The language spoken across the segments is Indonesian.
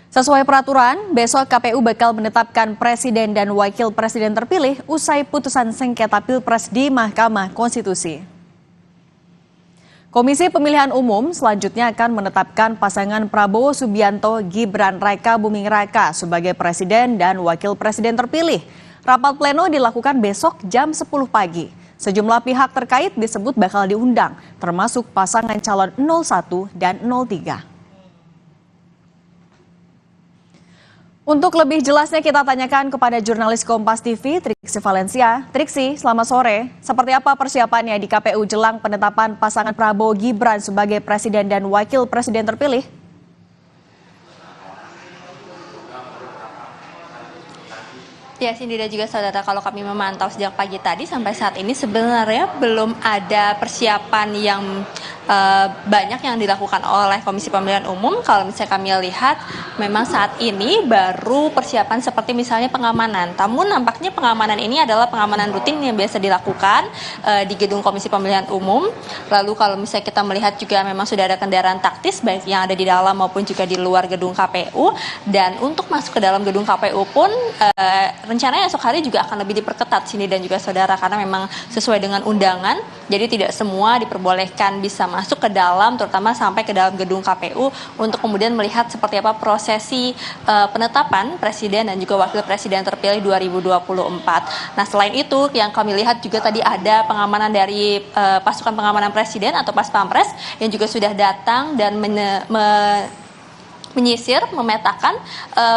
Sesuai peraturan, besok KPU bakal menetapkan presiden dan wakil presiden terpilih usai putusan sengketa Pilpres di Mahkamah Konstitusi. Komisi Pemilihan Umum selanjutnya akan menetapkan pasangan Prabowo Subianto Gibran Raka Buming Raka sebagai presiden dan wakil presiden terpilih. Rapat pleno dilakukan besok jam 10 pagi. Sejumlah pihak terkait disebut bakal diundang, termasuk pasangan calon 01 dan 03. Untuk lebih jelasnya kita tanyakan kepada jurnalis Kompas TV, Triksi Valencia. Triksi, selamat sore. Seperti apa persiapannya di KPU jelang penetapan pasangan Prabowo Gibran sebagai presiden dan wakil presiden terpilih? Ya, Cindy dan juga saudara, kalau kami memantau sejak pagi tadi sampai saat ini sebenarnya belum ada persiapan yang banyak yang dilakukan oleh Komisi Pemilihan Umum. Kalau misalnya kami lihat, memang saat ini baru persiapan seperti misalnya pengamanan. Namun nampaknya pengamanan ini adalah pengamanan rutin yang biasa dilakukan di gedung Komisi Pemilihan Umum. Lalu kalau misalnya kita melihat juga memang sudah ada kendaraan taktis baik yang ada di dalam maupun juga di luar gedung KPU. Dan untuk masuk ke dalam gedung KPU pun rencananya esok hari juga akan lebih diperketat sini dan juga saudara, karena memang sesuai dengan undangan. Jadi tidak semua diperbolehkan bisa masuk ke dalam, terutama sampai ke dalam gedung KPU untuk kemudian melihat seperti apa prosesi penetapan presiden dan juga wakil presiden terpilih 2024. Nah, selain itu yang kami lihat juga tadi ada pengamanan dari pasukan pengamanan presiden atau Pas Pampres yang juga sudah datang dan menyisir, memetakan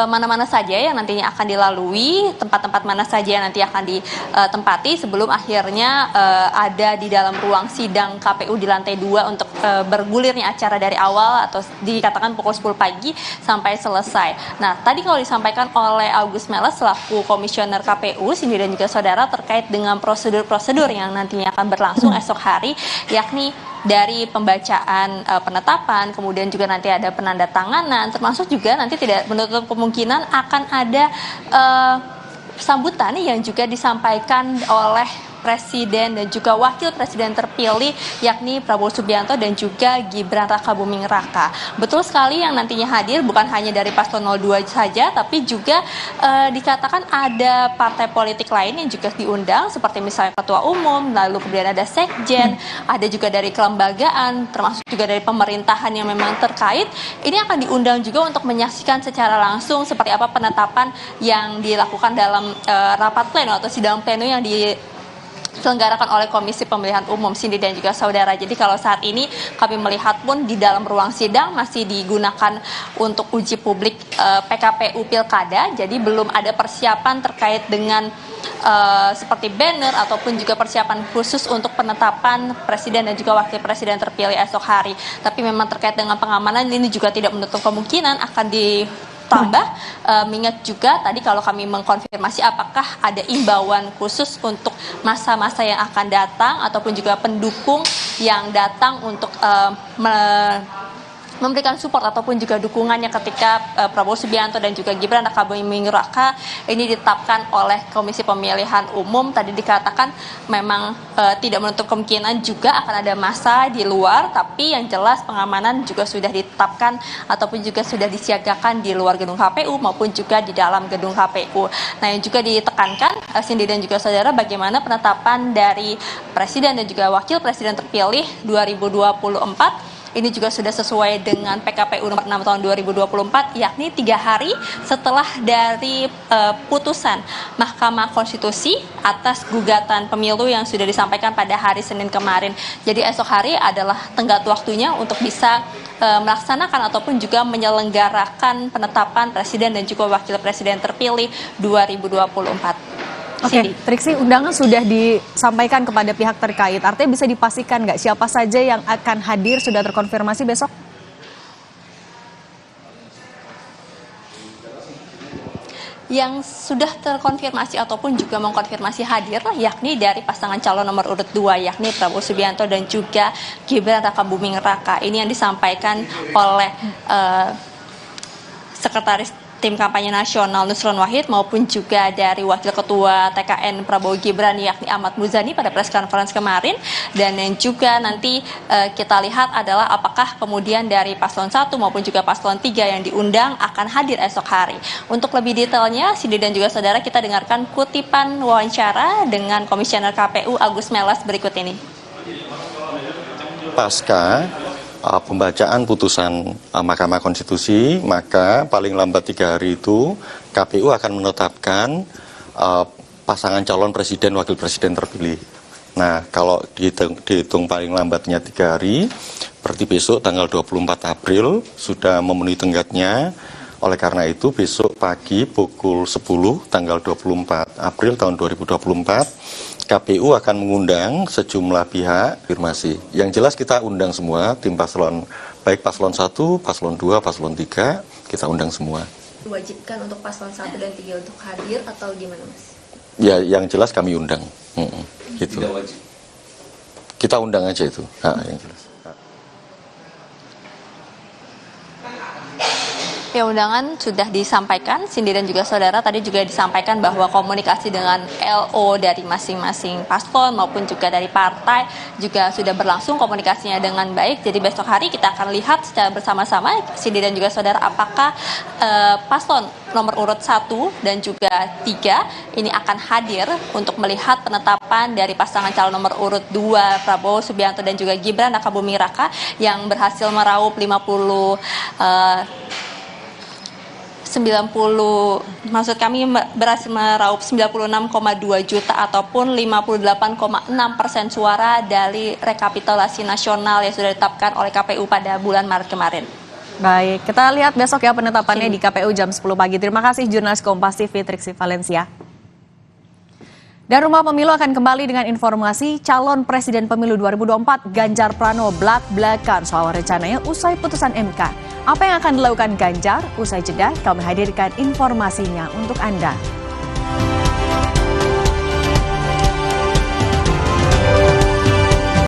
mana-mana saja yang nantinya akan dilalui, tempat-tempat mana saja yang nanti akan ditempati sebelum akhirnya ada di dalam ruang sidang KPU di lantai 2 untuk bergulirnya acara dari awal atau dikatakan pukul 10 pagi sampai selesai. Nah, tadi kalau disampaikan oleh August Melas selaku komisioner KPU, Cindy dan juga saudara, terkait dengan prosedur-prosedur yang nantinya akan berlangsung esok hari, yakni dari pembacaan penetapan, kemudian juga nanti ada penandatanganan, termasuk juga nanti tidak menutup kemungkinan akan ada sambutan yang juga disampaikan oleh presiden dan juga wakil presiden terpilih, yakni Prabowo Subianto dan juga Gibran Raka Buming Raka. Betul sekali, yang nantinya hadir bukan hanya dari paslon 02 saja, tapi juga dikatakan ada partai politik lain yang juga diundang, seperti misalnya ketua umum, lalu kemudian ada sekjen, ada juga dari kelembagaan, termasuk juga dari pemerintahan yang memang terkait. Ini akan diundang juga untuk menyaksikan secara langsung seperti apa penetapan yang dilakukan dalam rapat pleno atau sidang pleno yang diselenggarakan oleh Komisi Pemilihan Umum, Cindy dan juga saudara. Jadi kalau saat ini kami melihat pun di dalam ruang sidang masih digunakan untuk uji publik PKPU Pilkada, jadi belum ada persiapan terkait dengan seperti banner ataupun juga persiapan khusus untuk penetapan presiden dan juga wakil presiden terpilih esok hari. Tapi memang terkait dengan pengamanan ini juga tidak menutup kemungkinan akan ditambah, mengingat juga tadi kalau kami mengkonfirmasi apakah ada imbauan khusus untuk masa-masa yang akan datang ataupun juga pendukung yang datang untuk memberikan support ataupun juga dukungannya ketika Prabowo Subianto dan juga Gibran Raka Buming Raka ini ditetapkan oleh Komisi Pemilihan Umum. Tadi dikatakan memang tidak menutup kemungkinan juga akan ada massa di luar, tapi yang jelas pengamanan juga sudah ditetapkan ataupun juga sudah disiagakan di luar gedung KPU maupun juga di dalam gedung KPU. Nah, yang juga ditekankan Cindy dan juga saudara, bagaimana penetapan dari presiden dan juga wakil presiden terpilih 2024 ini juga sudah sesuai dengan PKPU nomor 6 tahun 2024, yakni 3 hari setelah dari putusan Mahkamah Konstitusi atas gugatan pemilu yang sudah disampaikan pada hari Senin kemarin. Jadi esok hari adalah tenggat waktunya untuk bisa melaksanakan ataupun juga menyelenggarakan penetapan presiden dan juga wakil presiden terpilih 2024. Oke, Triksi, undangan sudah disampaikan kepada pihak terkait. Artinya bisa dipastikan nggak siapa saja yang akan hadir, sudah terkonfirmasi besok? Yang sudah terkonfirmasi ataupun juga mengkonfirmasi hadir yakni dari pasangan calon nomor urut 2, yakni Prabowo Subianto dan juga Gibran Raka Buming Raka. Ini yang disampaikan oleh Sekretaris tim kampanye nasional Nusron Wahid maupun juga dari Wakil Ketua TKN Prabowo Gibran yakni Ahmad Muzani pada press conference kemarin. Dan yang juga nanti kita lihat adalah apakah kemudian dari paslon 1 maupun juga paslon 3 yang diundang akan hadir esok hari. Untuk lebih detailnya, Cindy dan juga saudara, kita dengarkan kutipan wawancara dengan Komisioner KPU Agus Melas berikut ini. Pasca pembacaan putusan Mahkamah Konstitusi, maka paling lambat 3 hari itu KPU akan menetapkan pasangan calon presiden wakil presiden terpilih. Nah, kalau dihitung paling lambatnya 3 hari, berarti besok tanggal 24 April sudah memenuhi tenggatnya. Oleh karena itu besok pagi pukul 10 tanggal 24 April tahun 2024 KPU akan mengundang sejumlah pihak konfirmasi. Yang jelas kita undang semua tim paslon, baik paslon 1, paslon 2, paslon 3, kita undang semua. Diwajibkan untuk paslon 1 dan 3 untuk hadir atau gimana, Mas? Ya, yang jelas kami undang. Gitu. Tidak wajib. Kita undang aja itu. Yang jelas. Ya, undangan sudah disampaikan, Cindy dan juga saudara. Tadi juga disampaikan bahwa komunikasi dengan LO dari masing-masing paslon maupun juga dari partai juga sudah berlangsung komunikasinya dengan baik. Jadi besok hari kita akan lihat secara bersama-sama, Cindy dan juga saudara, apakah paslon nomor urut 1 dan juga 3 ini akan hadir untuk melihat penetapan dari pasangan calon nomor urut 2 Prabowo Subianto dan juga Gibran Rakabuming Raka yang berhasil meraup 96,2 juta ataupun 58,6% suara dari rekapitulasi nasional yang sudah ditetapkan oleh KPU pada bulan Maret kemarin. Baik, kita lihat besok ya penetapannya di KPU jam 10 pagi. Terima kasih jurnalis Kompas TV Triksi Valencia. Dan Rumah Pemilu akan kembali dengan informasi calon Presiden Pemilu 2024 Ganjar Pranowo belak-belakan soal rencananya usai putusan MK. Apa yang akan dilakukan Ganjar? Usai jeda, kami hadirkan informasinya untuk Anda.